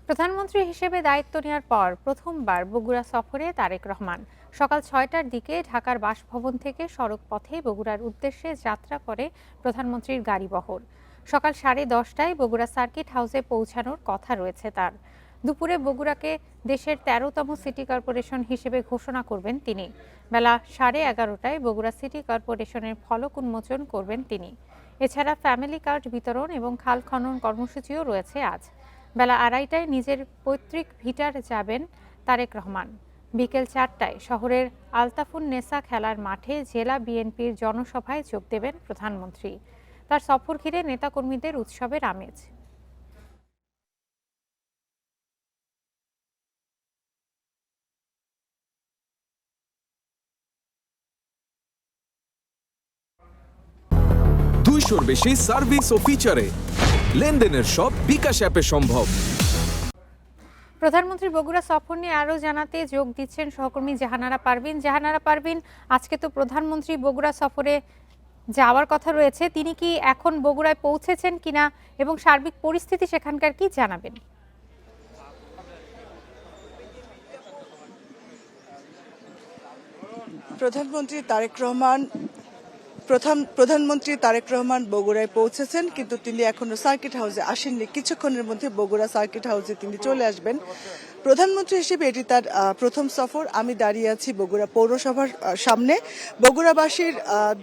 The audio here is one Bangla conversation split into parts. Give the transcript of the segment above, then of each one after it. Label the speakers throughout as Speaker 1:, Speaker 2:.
Speaker 1: প্রধানমন্ত্রী হিসেবে দায়িত্ব নেওয়ার পর প্রথমবার বগুড়া সফরে তারেক রহমান সকাল ৬টার দিকে ঢাকার বাসভবন থেকে সড়ক পথে বগুড়ার উদ্দেশ্যে যাত্রা করে প্রধানমন্ত্রীর গাড়িবহর। সকাল 10:30টায় বগুড়া সার্কিট হাউসে পৌঁছানোর কথা রয়েছে তার। দুপুরে বগুড়াকে দেশের ১৩তম সিটি কর্পোরেশন হিসেবে ঘোষণা করবেন তিনি। বেলা 11:30টায় বগুড়া সিটি কর্পোরেশনের ফলক উন্মোচন করবেন তিনি। এছাড়া ফ্যামিলি কার্ড বিতরণ এবং খাল খনন কর্মসূচিও রয়েছে আজ। বেলা 2:30টায় নিজের পৈতৃক ভিটার যাবেন তারেক রহমান। বিকেল 4টায় শহরের আলতাফুন নেসা খেলার মাঠে জেলা বিএনপির জনসভায় যোগ দেবেন প্রধানমন্ত্রী। তার সফর ঘিরে নেতাকর্মীদের উৎসবের আমেজ।
Speaker 2: দুইশোর বেশি সার্ভিস ও ফিচারে লেনদেনের সব বিকাশ অ্যাপে সম্ভব।
Speaker 1: প্রধানমন্ত্রী বগুড়া সফর নিয়ে আরও জানাতে যোগ দিচ্ছেন সহকর্মী জাহানারা পারভিন। জাহানারা পারভিন, আজকে তো প্রধানমন্ত্রী বগুড়া সফরে যাওয়ার কথা রয়েছে, তিনি কি এখন বগুড়ায় পৌঁছেছেন কিনা এবং সার্বিক পরিস্থিতি সেখানকার কি জানাবেন?
Speaker 3: প্রধানমন্ত্রী তারেক রহমান বগুড়ায় পৌঁছেছেন, কিন্তু তিনি এখনো সার্কিট হাউসে আসেননি। কিছুক্ষণের মধ্যে বগুড়া সার্কিট হাউসে তিনি চলে আসবেন। প্রধানমন্ত্রী হিসেবে এটি তার প্রথম সফর। আমি দাঁড়িয়ে আছি বগুড়া পৌরসভার সামনে। বগুড়াবাসীর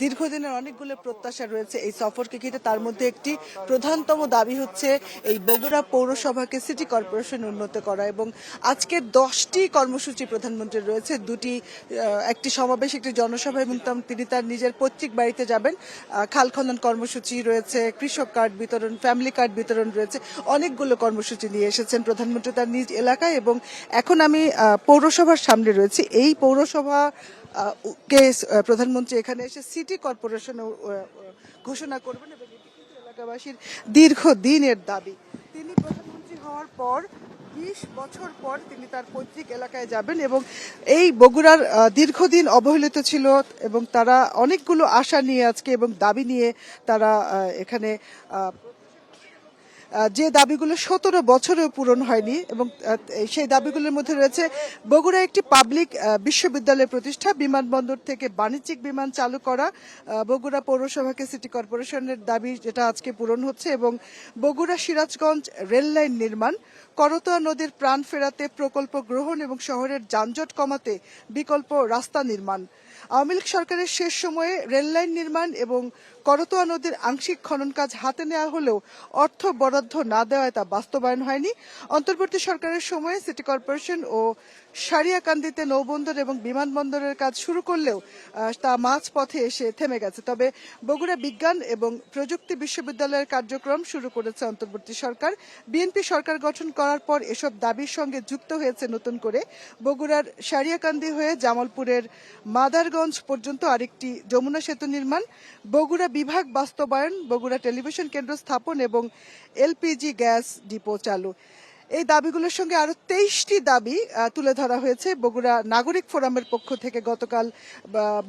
Speaker 3: দীর্ঘদিনের অনেকগুলো প্রত্যাশা রয়েছে এই সফরকে ঘিরে। তার মধ্যে একটি প্রধানতম দাবি হচ্ছে এই বগুড়া পৌরসভাকে সিটি কর্পোরেশন উন্নত করা, এবং আজকে 10টি কর্মসূচি প্রধানমন্ত্রীর রয়েছে। একটি সমাবেশ, একটি জনসভা, এবং তিনি তার নিজের পৈতৃক বাড়িতে যাবেন। খাল খনন কর্মসূচি রয়েছে, কৃষক কার্ড বিতরণ, ফ্যামিলি কার্ড বিতরণ রয়েছে। অনেকগুলো কর্মসূচি নিয়ে এসেছেন প্রধানমন্ত্রী তার নিজ এলাকায়, এবং এখন আমি পৌরসভার সামনে রয়েছি। এই পৌরসভা কে প্রধানমন্ত্রী এখানে এসে সিটি কর্পোরেশন ঘোষণা করবেন, এবং এটি কিন্তু এলাকাবাসীর দীর্ঘদিনের দাবি। তিনি প্রধানমন্ত্রী হওয়ার পর 20 বছর পর তিনি তার পৈতৃক এলাকায় যাবেন, এবং এই বগুড়ার দীর্ঘদিন অবহেলিত ছিল, এবং তারা অনেকগুলো আশা নিয়ে আজকে এবং দাবি নিয়ে তারা এখানে যে দাবিগুলো 17 বছরেও পূরণ হয়নি, এবং সেই দাবিগুলোর মধ্যে রয়েছে বগুড়া একটি পাবলিক বিশ্ববিদ্যালয় প্রতিষ্ঠা, বিমানবন্দর থেকে বাণিজ্যিক বিমান চালু করা, বগুড়া পৌরসভাকে সিটি কর্পোরেশনের দাবি যেটা আজকে পূরণ হচ্ছে, এবং বগুড়া সিরাজগঞ্জ রেল লাইন নির্মাণ, করতোয়া নদীর প্রাণ ফেরাতে প্রকল্প গ্রহণ, এবং শহরের যানজট কমাতে বিকল্প রাস্তা নির্মাণ। আওয়ামী লীগ সরকারের শেষ সময়ে রেল লাইন নির্মাণ এবং করতোয়া নদীর আংশিক খনন কাজ হাতে নেওয়া হলেও অর্থ বরাদ্দ না দেওয়ায় তা বাস্তবায়ন হয়নি। অন্তর্বর্তী সরকারের সময়ে সিটি কর্পোরেশন ও সারিয়াকান্দিতে নৌবন্দর এবং বিমানবন্দরের কাজ শুরু করলেও তা মাঝপথে এসে থেমে গেছে। তবে বগুড়া বিজ্ঞান এবং প্রযুক্তি বিশ্ববিদ্যালয়ের কার্যক্রম শুরু করেছে অন্তর্বর্তী সরকার। বিএনপি সরকার গঠন করার পর এসব দাবির সঙ্গে যুক্ত হয়েছে নতুন করে বগুড়ার সারিয়াকান্দি হয়ে জামালপুরের মাদারগঞ্জ পর্যন্ত আরেকটি যমুনা সেতু নির্মাণ, বগুড়া বিভাগ বাস্তবায়ন, বগুড়া টেলিভিশন কেন্দ্র স্থাপন, এবং এলপিজি গ্যাস ডিপো চালু। এই দাবিগুলোর সঙ্গে আরো 23টি দাবি তুলে ধরা হয়েছে। বগুড়া নাগরিক ফোরামের পক্ষ থেকে গতকাল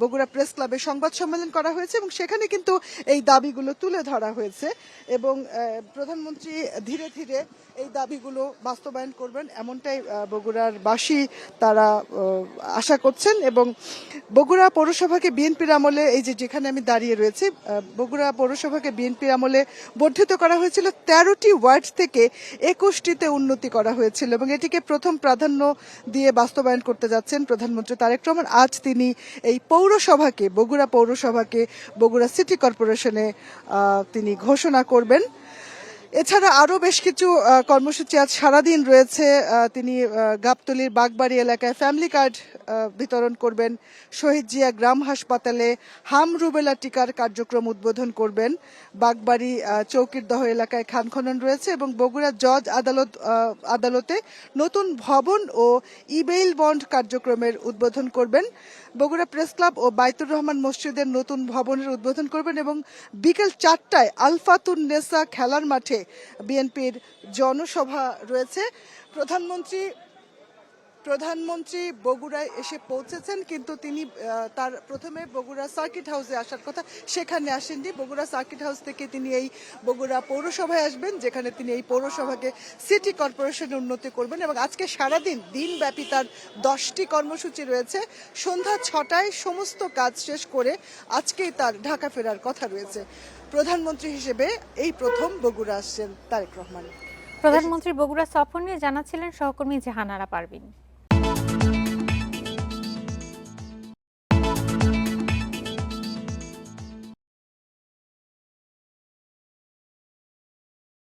Speaker 3: বগুড়া প্রেস ক্লাবে সংবাদ সম্মেলন করা হয়েছে, এবং সেখানে কিন্তু এই দাবিগুলো তুলে ধরা হয়েছে, এবং প্রধানমন্ত্রী ধীরে ধীরে এই দাবিগুলো বাস্তবায়ন করবেন এমনটাই বগুড়ার বাসী তারা আশা করছেন। এবং বগুড়া পৌরসভাকে বিএনপির আমলে, এই যেখানে আমি দাঁড়িয়ে রয়েছি, বগুড়া পৌরসভাকে বিএনপির আমলে বর্ধিত করা হয়েছিল 13টি ওয়ার্ড থেকে 21টিতে উন্নতি করা হয়েছিল, এবং এটিকে প্রথম প্রাধান্য দিয়ে বাস্তবায়ন করতে যাচ্ছেন প্রধানমন্ত্রী তারেক রহমান। আজ তিনি এই পৌরসভাকে, বগুড়া পৌরসভাকে বগুড়া সিটি কর্পোরেশনে তিনি ঘোষণা করবেন। এছাড়া আরো বেশ কিছু কর্মসূচি আজ সারাদিন রয়েছে। তিনি গাবতলীর বাগবাড়ি এলাকায় ফ্যামিলি কার্ড বিতরণ করবেন, শহীদ জিয়া গ্রাম হাসপাতালে হাম রুবেলা টিকার কার্যক্রম উদ্বোধন করবেন, বাগবাড়ি চৌকিরদহ এলাকায় খান খনন রয়েছে, এবং বগুড়া জজ আদালতে নতুন ভবন ও ইবেইল বন্ড কার্যক্রমের উদ্বোধন করবেন, বগুড়া প্রেস ক্লাব ও বাইতুর রহমান মসজিদের নতুন ভবনের উদ্বোধন করবেন, এবং বিকেল 4টায় আলফাতুন নেসা খেলার মাঠে বিএনপির জনসভা রয়েছে। প্রধানমন্ত্রী বগুড়ায় এসে পৌঁছেছেন, কিন্তু তিনি তার প্রথমে বগুড়া সার্কিট হাউসে আসার কথা, সেখানে আসেননি। বগুড়া সার্কিট হাউস থেকে তিনি এই বগুড়া পৌরসভায় আসবেন, যেখানে তিনি এই পৌরসভাকে সিটি কর্পোরেশনের উন্নতি করবেন। এবং আজকে সারাদিন দিনব্যাপী তার 10টি কর্মসূচি রয়েছে। সন্ধ্যা 6টায় সমস্ত কাজ শেষ করে আজকেই তার ঢাকা ফেরার কথা রয়েছে। প্রধানমন্ত্রী হিসেবে এই প্রথম বগুড়া আসছেন তারেক রহমান।
Speaker 1: প্রধানমন্ত্রী বগুড়া সফর নিয়ে জানাচ্ছিলেন সহকর্মী জাহানারা পারভিন।